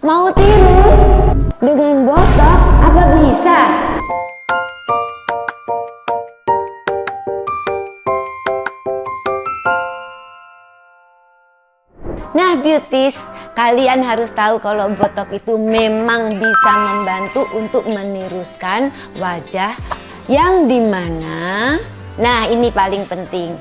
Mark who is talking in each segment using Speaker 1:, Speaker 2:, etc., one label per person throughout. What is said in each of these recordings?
Speaker 1: Mau tirus? Dengan botok apa bisa? Nah beauties, kalian harus tahu kalau botok itu memang bisa membantu untuk meniruskan wajah yang dimana, nah ini paling penting,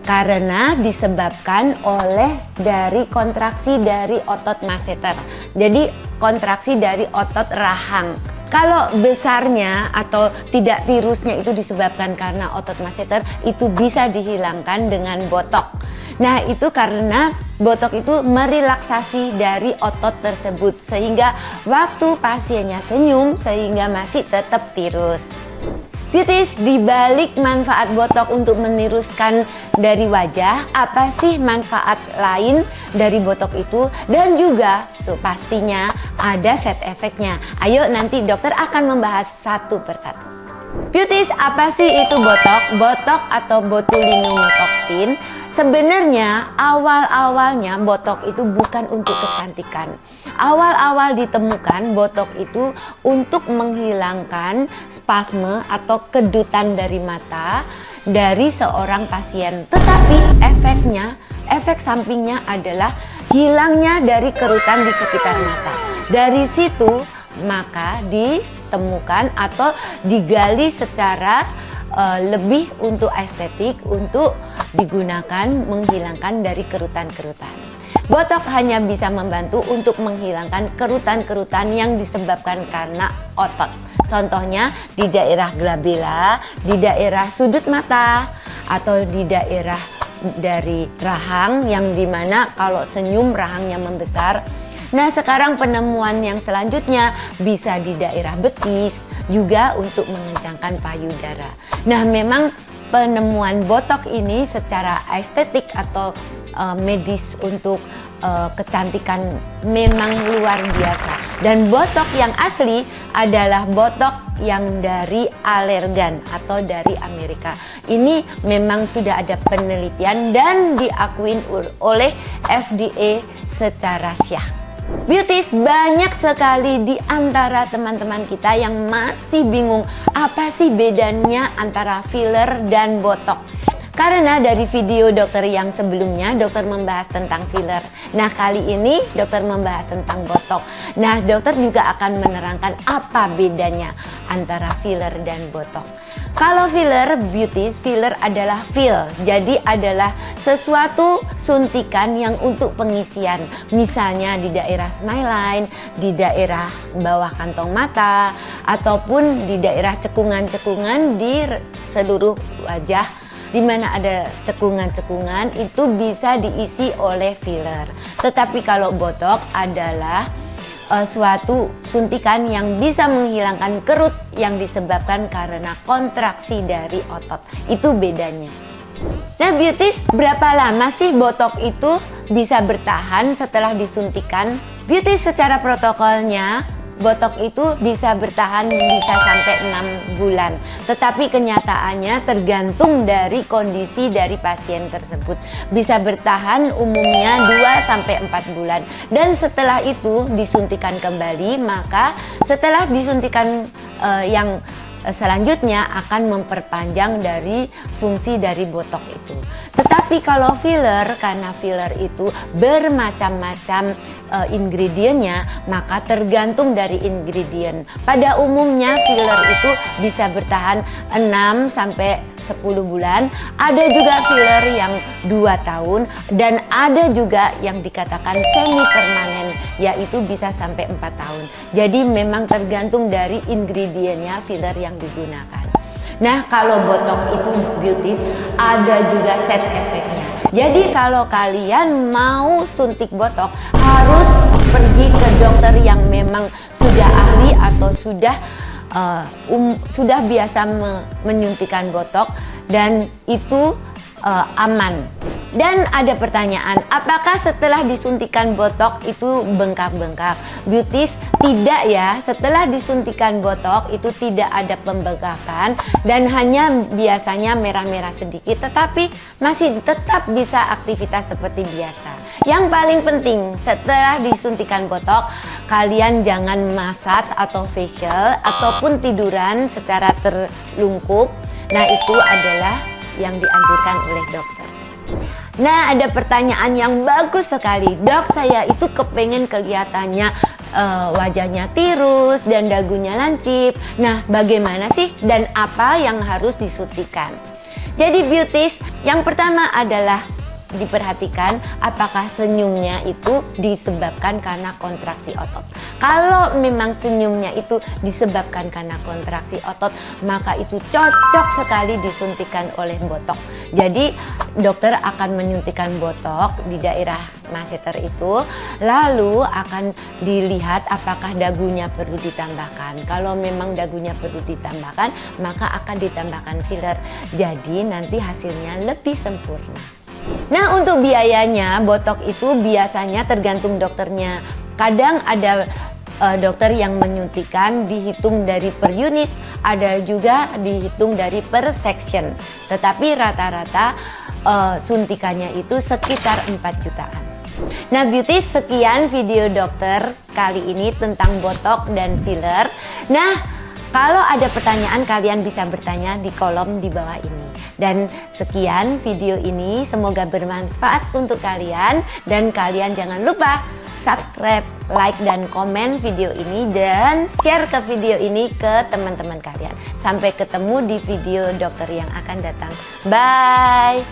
Speaker 1: karena disebabkan oleh dari kontraksi dari otot masseter. Jadi kontraksi dari otot rahang. Kalau besarnya atau tidak tirusnya itu disebabkan karena otot masseter, itu bisa dihilangkan dengan botok. Nah itu karena botok itu merelaksasi dari otot tersebut sehingga waktu pasiennya senyum sehingga masih tetap tirus. Beauties, dibalik manfaat botok untuk meniruskan dari wajah, apa sih manfaat lain dari botok itu? Dan juga pastinya ada side efeknya. Ayo nanti dokter akan membahas satu persatu. Beauties, apa sih itu botok? Botok atau botulinum toxin. Sebenarnya awal-awalnya botok itu bukan untuk kecantikan. Awal-awal ditemukan botok itu untuk menghilangkan spasme atau kedutan dari mata dari seorang pasien. Tetapi efek sampingnya adalah hilangnya dari kerutan di sekitar mata. Dari situ maka ditemukan atau digali secara lebih untuk estetik, untuk digunakan menghilangkan dari kerutan-kerutan. Botok hanya bisa membantu untuk menghilangkan kerutan-kerutan yang disebabkan karena otot. Contohnya di daerah glabella, di daerah sudut mata, atau di daerah dari rahang yang dimana kalau senyum rahangnya membesar. Nah sekarang penemuan yang selanjutnya bisa di daerah betis, juga untuk mengencangkan payudara. Nah memang penemuan botok ini secara estetik atau medis untuk kecantikan memang luar biasa. Dan botok yang asli adalah botok yang dari alergan atau dari Amerika. Ini memang sudah ada penelitian dan diakuin oleh FDA secara syah. Beauties, banyak sekali di antara teman-teman kita yang masih bingung apa sih bedanya antara filler dan botok. Karena dari video dokter yang sebelumnya dokter membahas tentang filler. Nah kali ini dokter membahas tentang botok. Nah dokter juga akan menerangkan apa bedanya antara filler dan botok. Kalau filler, beauties, filler adalah fill, jadi adalah sesuatu suntikan yang untuk pengisian. Misalnya di daerah smile line, di daerah bawah kantong mata, ataupun di daerah cekungan-cekungan di seluruh wajah. Di mana ada cekungan-cekungan itu bisa diisi oleh filler. Tetapi kalau botok adalah suatu suntikan yang bisa menghilangkan kerut yang disebabkan karena kontraksi dari otot. Itu bedanya. Nah beauties, berapa lama sih botok itu bisa bertahan setelah disuntikan? Beauties, secara protokolnya botok itu bisa bertahan bisa sampai 6 bulan. Tetapi kenyataannya tergantung dari kondisi dari pasien tersebut. Bisa bertahan umumnya 2-4 bulan. Dan setelah itu disuntikan kembali, maka setelah disuntikan yang selanjutnya akan memperpanjang dari fungsi dari botok itu. Tetapi kalau filler, karena filler itu bermacam-macam ingredientnya, maka tergantung dari ingredient. Pada umumnya filler itu bisa bertahan 6-10 bulan. Ada juga filler yang 2 tahun dan ada juga yang dikatakan semi permanen, yaitu bisa sampai 4 tahun. Jadi memang tergantung dari ingredientnya filler yang digunakan. Nah kalau botok itu beauties ada juga side efeknya. Jadi kalau kalian mau suntik botok harus pergi ke dokter yang memang sudah ahli atau sudah biasa menyuntikan botok dan itu aman. Dan ada pertanyaan, apakah setelah disuntikan botok itu bengkak-bengkak? Beauties, tidak ya. Setelah disuntikan botok itu tidak ada pembengkakan dan hanya biasanya merah-merah sedikit, tetapi masih tetap bisa aktivitas seperti biasa. Yang paling penting setelah disuntikan botok, kalian jangan massage atau facial ataupun tiduran secara terlungkup. Nah, itu adalah yang dianjurkan oleh dokter. Nah, ada pertanyaan yang bagus sekali. Dok, saya itu kepengen kelihatannya wajahnya tirus dan dagunya lancip. Nah, bagaimana sih dan apa yang harus disuntikan? Jadi beauties, yang pertama adalah diperhatikan apakah senyumnya itu disebabkan karena kontraksi otot. Kalau memang senyumnya itu disebabkan karena kontraksi otot, maka itu cocok sekali disuntikan oleh botok. Jadi dokter akan menyuntikkan botok di daerah masseter itu, lalu akan dilihat apakah dagunya perlu ditambahkan. Kalau memang dagunya perlu ditambahkan, maka akan ditambahkan filler. Jadi nanti hasilnya lebih sempurna. Nah, untuk biayanya botok itu biasanya tergantung dokternya. Kadang ada dokter yang menyuntikan dihitung dari per unit, ada juga dihitung dari per section. Tetapi rata-rata suntikannya itu sekitar 4 jutaan. Nah beauties, sekian video dokter kali ini tentang botok dan filler. Nah, kalau ada pertanyaan kalian bisa bertanya di kolom di bawah ini. Dan sekian video ini, semoga bermanfaat untuk kalian. Dan kalian jangan lupa subscribe, like, dan komen video ini. Dan share ke video ini ke teman-teman kalian. Sampai ketemu di video dokter yang akan datang. Bye!